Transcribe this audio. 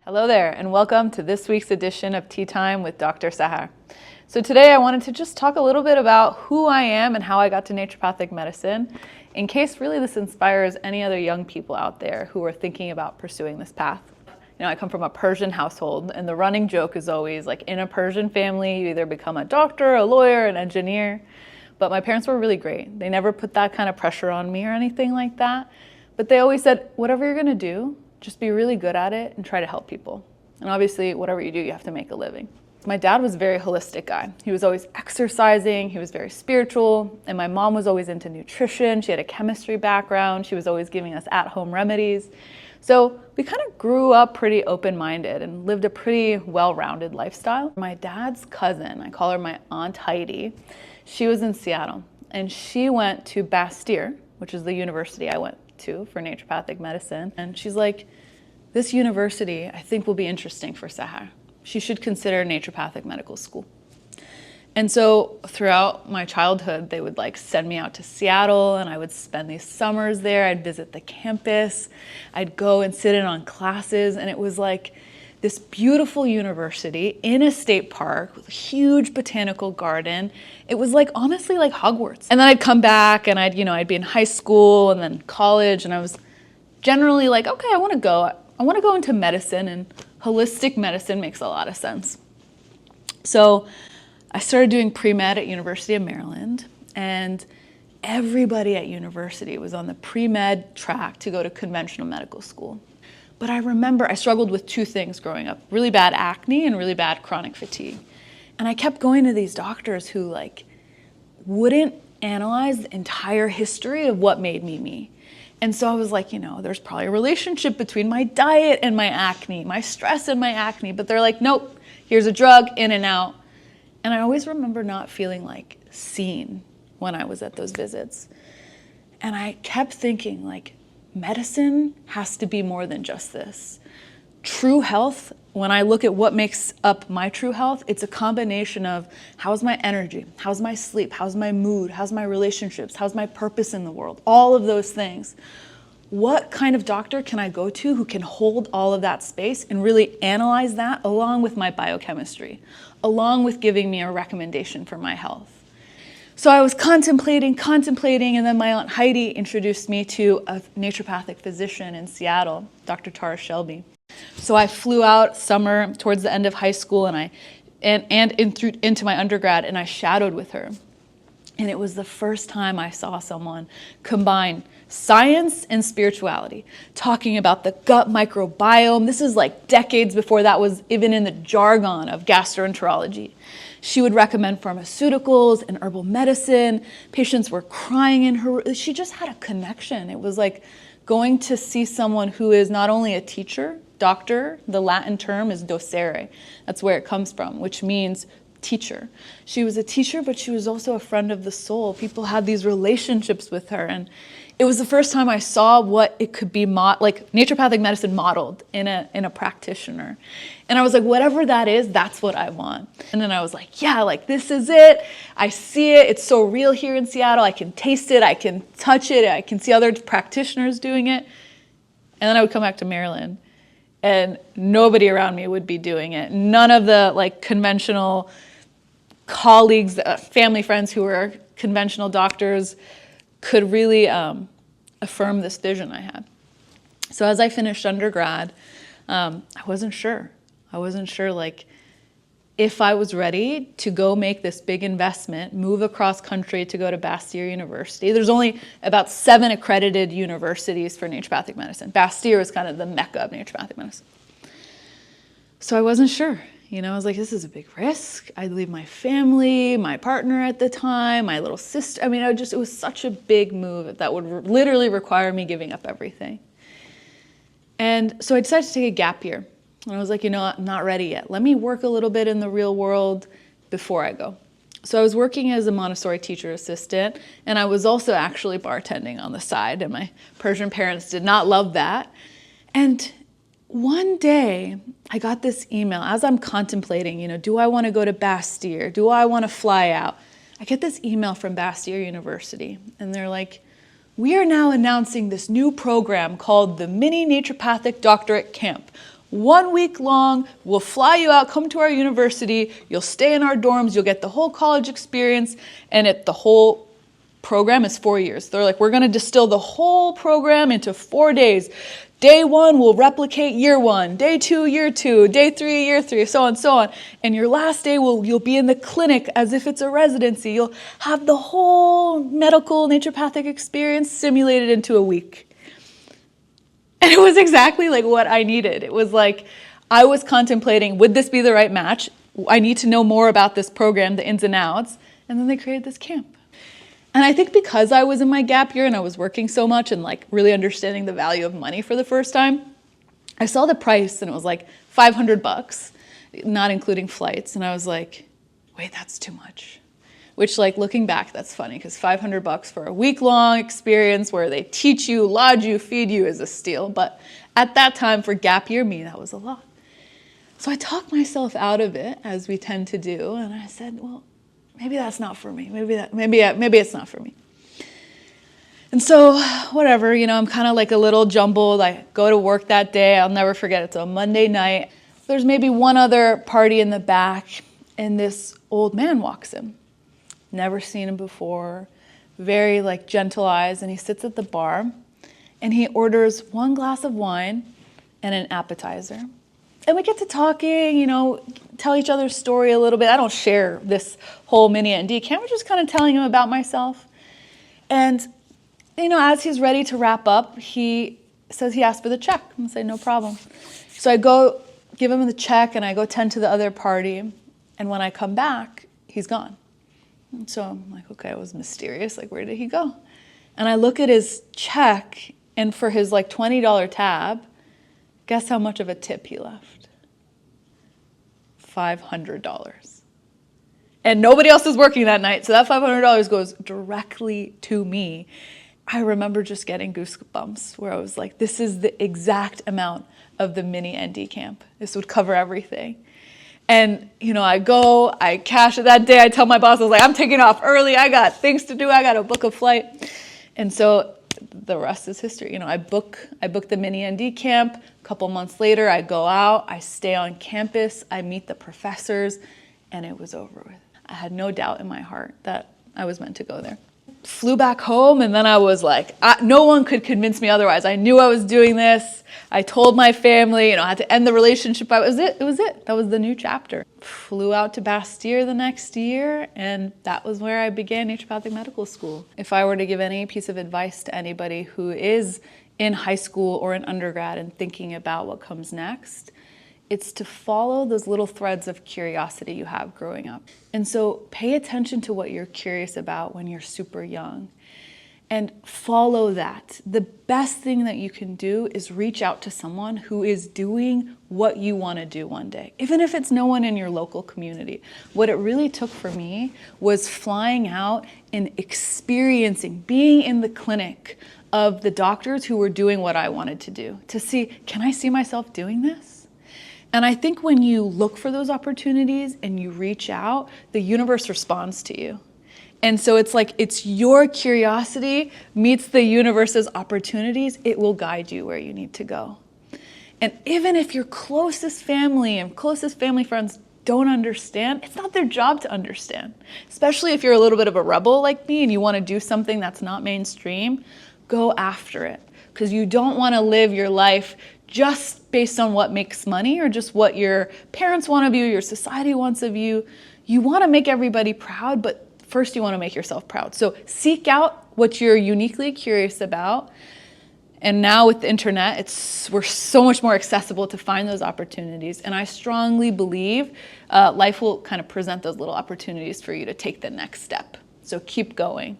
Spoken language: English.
Hello there, and welcome to this week's edition of Tea Time with Dr. Sahar. So today I wanted to just talk a little bit about who I am and how I got to naturopathic medicine, in case really this inspires any other young people out there who are thinking about pursuing this path. You know, I come from a Persian household, and the running joke is always like, in a Persian family, you either become a doctor, a lawyer, an engineer. But my parents were really great. They never put that kind of pressure on me or anything like that. But they always said, whatever you're gonna do, just be really good at it and try to help people. And obviously, whatever you do, you have to make a living. My dad was a very holistic guy. He was always exercising, he was very spiritual, and my mom was always into nutrition. She had a chemistry background. She was always giving us at-home remedies. So we kind of grew up pretty open-minded and lived a pretty well-rounded lifestyle. My dad's cousin, I call her my Aunt Heidi, she was in Seattle, and she went to Bastyr, which is the university I went to for naturopathic medicine. And she's like, this university I think will be interesting for Sahar. She should consider naturopathic medical school. And so throughout my childhood, they would like send me out to Seattle, and I would spend these summers there. I'd visit the campus. I'd go and sit in on classes, and it was like this beautiful university in a state park with a huge botanical garden. It was like, honestly, like Hogwarts. And then I'd come back and I'd be in high school and then college, and I was generally like, okay, I want to go into medicine, and holistic medicine makes a lot of sense. So I started doing pre-med at University of Maryland, and everybody at university was on the pre-med track to go to conventional medical school. But I remember I struggled with two things growing up, really bad acne and really bad chronic fatigue. And I kept going to these doctors who like wouldn't analyze the entire history of what made me me. And so I was like, there's probably a relationship between my diet and my acne, my stress and my acne. But they're like, nope, here's a drug, in and out. And I always remember not feeling like seen when I was at those visits. And I kept thinking like, medicine has to be more than just this. True health, when I look at what makes up my true health, it's a combination of how's my energy, how's my sleep, how's my mood, how's my relationships, how's my purpose in the world, all of those things. What kind of doctor can I go to who can hold all of that space and really analyze that along with my biochemistry, along with giving me a recommendation for my health? So I was contemplating, and then my Aunt Heidi introduced me to a naturopathic physician in Seattle, Dr. Tara Shelby. So I flew out summer towards the end of high school and into my undergrad, and I shadowed with her. And it was the first time I saw someone combine science and spirituality, talking about the gut microbiome. This is like decades before that was even in the jargon of gastroenterology. She would recommend pharmaceuticals and herbal medicine. Patients were crying in her. She just had a connection. It was like going to see someone who is not only a teacher, doctor, the Latin term is docere. That's where it comes from, which means teacher. She was a teacher, but she was also a friend of the soul. People had these relationships with her, and it was the first time I saw what it could be, like naturopathic medicine modeled in a practitioner. And I was like, whatever that is, that's what I want. And then I was like, yeah, like this is it. I see it. It's so real here in Seattle. I can taste it. I can touch it. I can see other practitioners doing it. And then I would come back to Maryland, and nobody around me would be doing it. None of the like conventional colleagues, family friends who were conventional doctors could really affirm this vision I had. So as I finished undergrad, I wasn't sure. I wasn't sure like if I was ready to go make this big investment, move across country to go to Bastyr University. There's only about 7 accredited universities for naturopathic medicine. Bastyr is kind of the mecca of naturopathic medicine. So I wasn't sure. I was like, this is a big risk. I'd leave my family, my partner at the time, my little sister. I mean, it was such a big move that would literally require me giving up everything. And so I decided to take a gap year. And I was like, I'm not ready yet. Let me work a little bit in the real world before I go. So I was working as a Montessori teacher assistant, and I was also actually bartending on the side, and my Persian parents did not love that. And one day I got this email as I'm contemplating, do I want to go to Bastyr? Do I want to fly out? I get this email from Bastyr University, and they're like, we are now announcing this new program called the Mini Naturopathic Doctorate Camp. 1 week long. We'll fly you out, come to our university. You'll stay in our dorms. You'll get the whole college experience. And the whole program is 4 years. They're like, we're going to distill the whole program into 4 days. Day 1 will replicate year 1, day 2, year 2, day 3, year 3, so on, so on. And your last day you'll be in the clinic as if it's a residency. You'll have the whole medical naturopathic experience simulated into a week. And it was exactly like what I needed. It was like, I was contemplating, would this be the right match? I need to know more about this program, the ins and outs. And then they created this camp. And I think because I was in my gap year and I was working so much and like really understanding the value of money for the first time, I saw the price and it was like $500, not including flights. And I was like, wait, that's too much. Which, like, looking back, that's funny because $500 for a week-long experience where they teach you, lodge you, feed you is a steal. But at that time, for gap year me, that was a lot. So I talked myself out of it, as we tend to do, and I said, well, maybe that's not for me. Maybe it's not for me. And so, whatever, I'm kind of like a little jumbled. I go to work that day. I'll never forget. It's a Monday night. There's maybe one other party in the back, and this old man walks in. Never seen him before. Very like gentle eyes, and he sits at the bar, and he orders 1 glass of wine and an appetizer. And we get to talking, tell each other's story a little bit. I don't share this whole mini ND camp. We're just kind of telling him about myself. And, as he's ready to wrap up, he says he asked for the check. I'm going to say, no problem. So I go give him the check, and I go tend to the other party. And when I come back, he's gone. And so I'm like, okay, it was mysterious. Like, where did he go? And I look at his check, and for his like $20 tab, guess how much of a tip he left? $500. And nobody else is working that night, so that $500 goes directly to me. I remember just getting goosebumps where I was like, this is the exact amount of the mini ND camp. This would cover everything. And, I cash it that day. I tell my boss, I was like, I'm taking off early. I got things to do. I got to book a flight. And so the rest is history. I book the mini ND camp. A couple months later, I go out. I stay on campus. I meet the professors. And it was over with. I had no doubt in my heart that I was meant to go there. Flew back home, and then I was like, no one could convince me otherwise. I knew I was doing this. I told my family, I had to end the relationship. It was it. That was the new chapter. Flew out to Bastyr the next year, and that was where I began naturopathic medical school. If I were to give any piece of advice to anybody who is in high school or in undergrad and thinking about what comes next, it's to follow those little threads of curiosity you have growing up. And so pay attention to what you're curious about when you're super young and follow that. The best thing that you can do is reach out to someone who is doing what you want to do one day, even if it's no one in your local community. What it really took for me was flying out and experiencing, being in the clinic of the doctors who were doing what I wanted to do, to see, can I see myself doing this? And I think when you look for those opportunities and you reach out, the universe responds to you. And so it's like, it's your curiosity meets the universe's opportunities. It will guide you where you need to go. And even if your closest family and closest family friends don't understand, it's not their job to understand. Especially if you're a little bit of a rebel like me and you want to do something that's not mainstream, go after it. Because you don't want to live your life just based on what makes money or just what your parents want of you, your society wants of you. You want to make everybody proud, but first you want to make yourself proud. So seek out what you're uniquely curious about. And now with the internet, we're so much more accessible to find those opportunities. And I strongly believe life will kind of present those little opportunities for you to take the next step. So keep going.